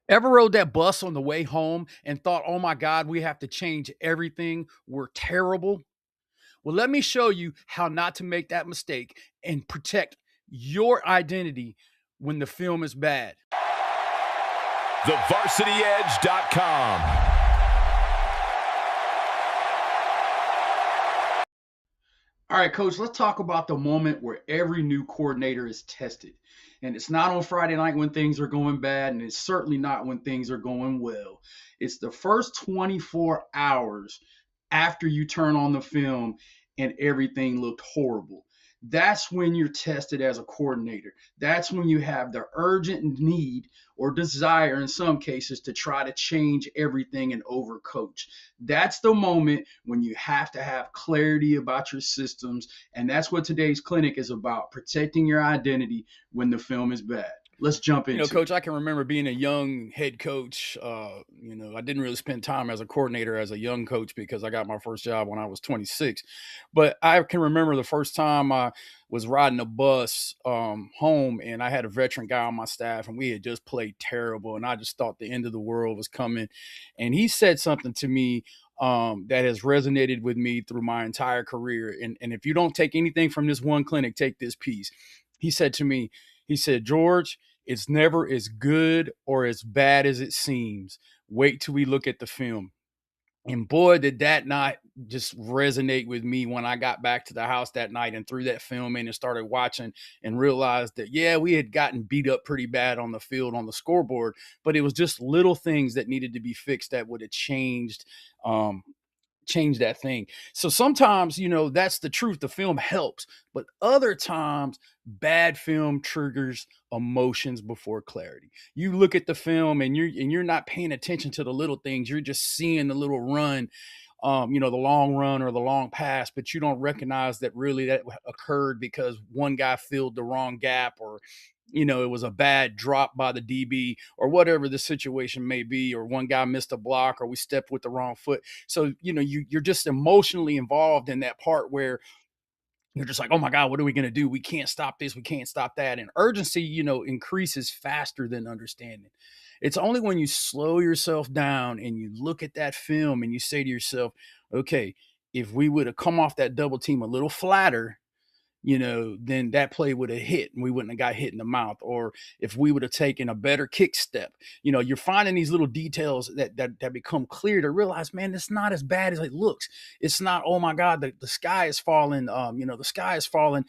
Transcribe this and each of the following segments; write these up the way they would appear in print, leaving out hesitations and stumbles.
Ever rode that bus on the way home and thought, oh my God, we have to change everything? We're terrible. Well, let me show you how not to make that mistake and protect your identity when the film is bad. TheVarsityEdge.com. All right, coach, let's talk about the moment where every new coordinator is tested. And it's not on Friday night when things are going bad, and it's certainly not when things are going well. It's the first 24 hours after you turn on the film and everything looked horrible. That's when you're tested as a coordinator. That's when you have the urgent need or desire, in some cases, to try to change everything and overcoach. That's the moment when you have to have clarity about your systems. And that's what today's clinic is about, protecting your identity when the film is bad. Let's jump into Coach, it. I can remember being a young head coach. I didn't really spend time as a coordinator as a young coach because I got my first job when I was 26. But I can remember the first time I was riding a bus home, and I had a veteran guy on my staff, and we had just played terrible, and I just thought the end of the world was coming. And he said something to me that has resonated with me through my entire career. And if you don't take anything from this one clinic, take this piece. He said to me, he said, George, it's never as good or as bad as it seems. Wait till we look at the film. And boy, did that not just resonate with me when I got back to the house that night and threw that film in and started watching and realized that, yeah, we had gotten beat up pretty bad on the field on the scoreboard, but it was just little things that needed to be fixed that would have um, change that thing. So sometimes, that's the truth. The film helps, but other times, bad film triggers emotions before clarity. You look at the film and you're not paying attention to the little things. You're just seeing the little run, the long run or the long pass, but you don't recognize that really that occurred because one guy filled the wrong gap, or it was a bad drop by the DB, or whatever the situation may be, or one guy missed a block, or we stepped with the wrong foot. So, you're just emotionally involved in that part where you're just like, oh my God, what are we going to do? We can't stop this. We can't stop that. And urgency, increases faster than understanding. It's only when you slow yourself down and you look at that film and you say to yourself, okay, if we would have come off that double team a little flatter, then that play would have hit and we wouldn't have got hit in the mouth. Or if we would have taken a better kick step, you're finding these little details that become clear to realize, man, it's not as bad as it looks. It's not, oh my God, the sky is falling. The sky is falling.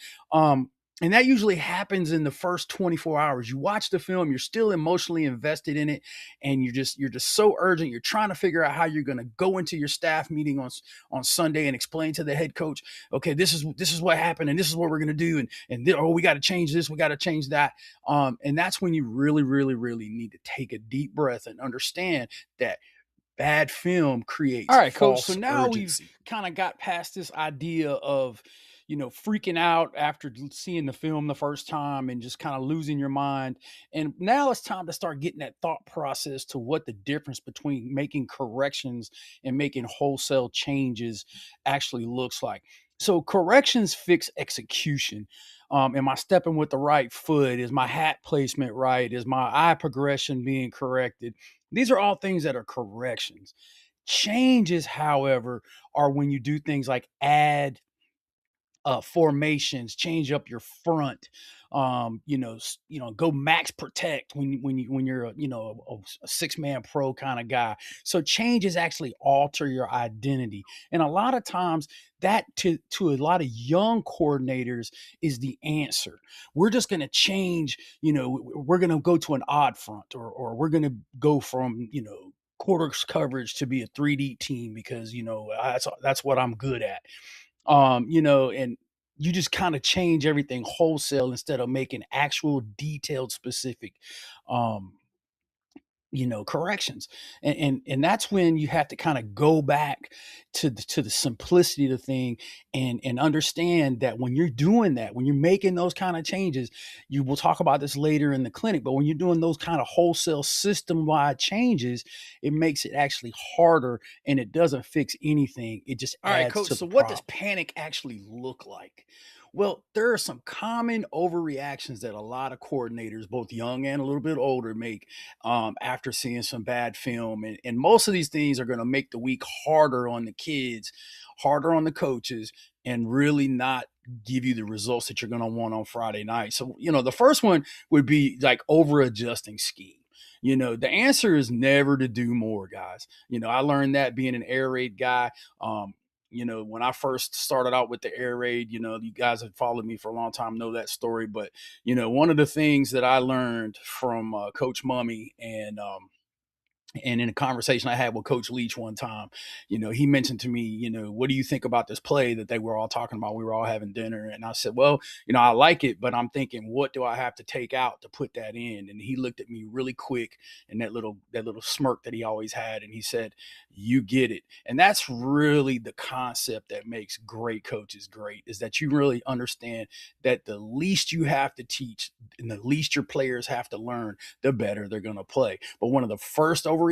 And that usually happens in the first 24 hours. You watch the film, you're still emotionally invested in it, and you're just so urgent. You're trying to figure out how you're going to go into your staff meeting on Sunday and explain to the head coach, okay, this is what happened, and this is what we're going to do, and we got to change this, we got to change that. And that's when you really, really, really need to take a deep breath and understand that bad film creates All right, coach. So false now we've urgency. kind of got past this idea of, freaking out after seeing the film the first time and just kind of losing your mind. And now it's time to start getting that thought process to what the difference between making corrections and making wholesale changes actually looks like. So corrections fix execution. Am I stepping with the right foot? Is my hat placement right? Is my eye progression being corrected? These are all things that are corrections. Changes, however, are when you do things like add formations, change up your front, go max protect when you're a 6-man pro kind of guy. So changes actually alter your identity, and a lot of times that to a lot of young coordinators is the answer. We're just going to change. We're going to go to an odd front, or we're going to go from quarters coverage to be a 3D team because that's what I'm good at. And you just kind of change everything wholesale instead of making actual detailed specific um corrections. And that's when you have to kind of go back to the simplicity of the thing, and understand that when you're doing that, when you're making those kind of changes, you will talk about this later in the clinic, but when you're doing those kind of wholesale system wide changes, it makes it actually harder, and it doesn't fix anything. It just All right, adds coach. to the So what does problem. panic actually look like? Well, there are some common overreactions that a lot of coordinators, both young and a little bit older, make after seeing some bad film. And most of these things are going to make the week harder on the kids, harder on the coaches, and really not give you the results that you're going to want on Friday night. So, the first one would be like over adjusting scheme. The answer is never to do more, guys. I learned that being an air raid guy. When I first started out with the air raid, you guys have followed me for a long time, know that story. But, one of the things that I learned from Coach Mummy and in a conversation I had with Coach Leach one time, he mentioned to me, what do you think about this play that they were all talking about? We were all having dinner. And I said, well, I like it, but I'm thinking, what do I have to take out to put that in? And he looked at me really quick and that little smirk that he always had. And he said, you get it. And that's really the concept that makes great coaches great, is that you really understand that the least you have to teach and the least your players have to learn, the better they're going to play. But one of the first overreactions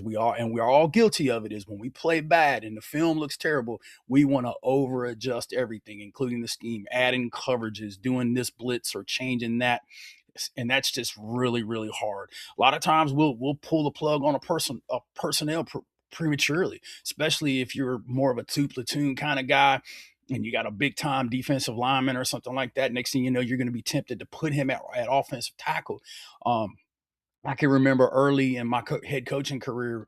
we're all guilty of it, is when we play bad and the film looks terrible, we want to over adjust everything, including the scheme, adding coverages, doing this blitz or changing that. And that's just really, really hard. A lot of times we'll pull the plug on a personnel prematurely, especially if you're more of a two platoon kind of guy and you got a big time defensive lineman or something like that. Next thing you know, you're going to be tempted to put him at offensive tackle. I can remember early in my head coaching career,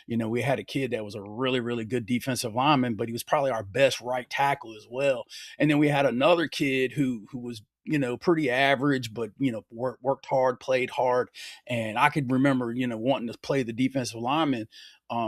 we had a kid that was a really, really good defensive lineman, but he was probably our best right tackle as well. And then we had another kid who was, pretty average, but worked hard, played hard. And I could remember, wanting to play the defensive lineman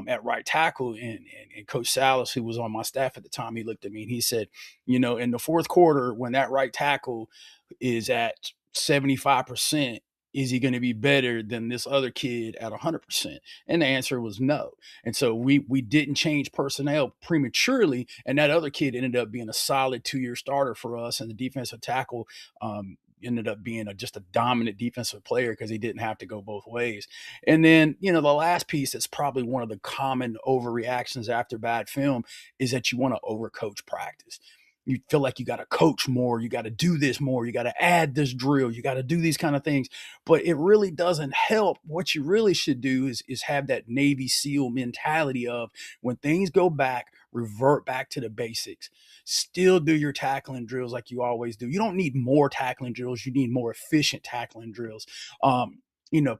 at right tackle, and Coach Salas, who was on my staff at the time, he looked at me and he said, in the fourth quarter, when that right tackle is at 75%, is he going to be better than this other kid at 100%? And the answer was no. And so we didn't change personnel prematurely, and that other kid ended up being a solid 2-year starter for us, and the defensive tackle ended up being just a dominant defensive player because he didn't have to go both ways. And then, the last piece that's probably one of the common overreactions after bad film is that you want to overcoach practice. You feel like you got to coach more, you got to do this more, you got to add this drill, you got to do these kind of things, but it really doesn't help. What you really should do is have that Navy SEAL mentality of, when things go back, revert back to the basics. Still do your tackling drills like you always do. You don't need more tackling drills, you need more efficient tackling drills.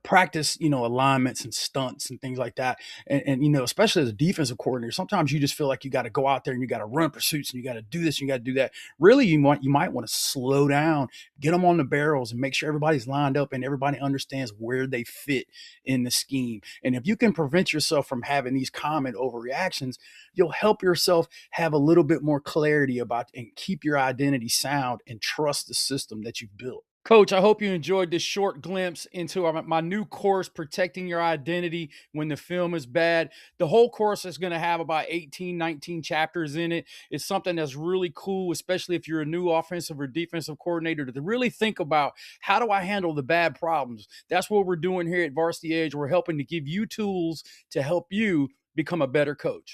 Practice, alignments and stunts and things like that. And especially as a defensive coordinator, sometimes you just feel like you got to go out there and you got to run pursuits and you got to do this and you got to do that. Really, you might want to slow down, get them on the barrels, and make sure everybody's lined up and everybody understands where they fit in the scheme. And if you can prevent yourself from having these common overreactions, you'll help yourself have a little bit more clarity about and keep your identity sound and trust the system that you've built. Coach, I hope you enjoyed this short glimpse into my new course, Protecting Your Identity When the Film is Bad. The whole course is going to have about 18, 19 chapters in it. It's something that's really cool, especially if you're a new offensive or defensive coordinator, to really think about, how do I handle the bad problems? That's what we're doing here at Varsity Edge. We're helping to give you tools to help you become a better coach.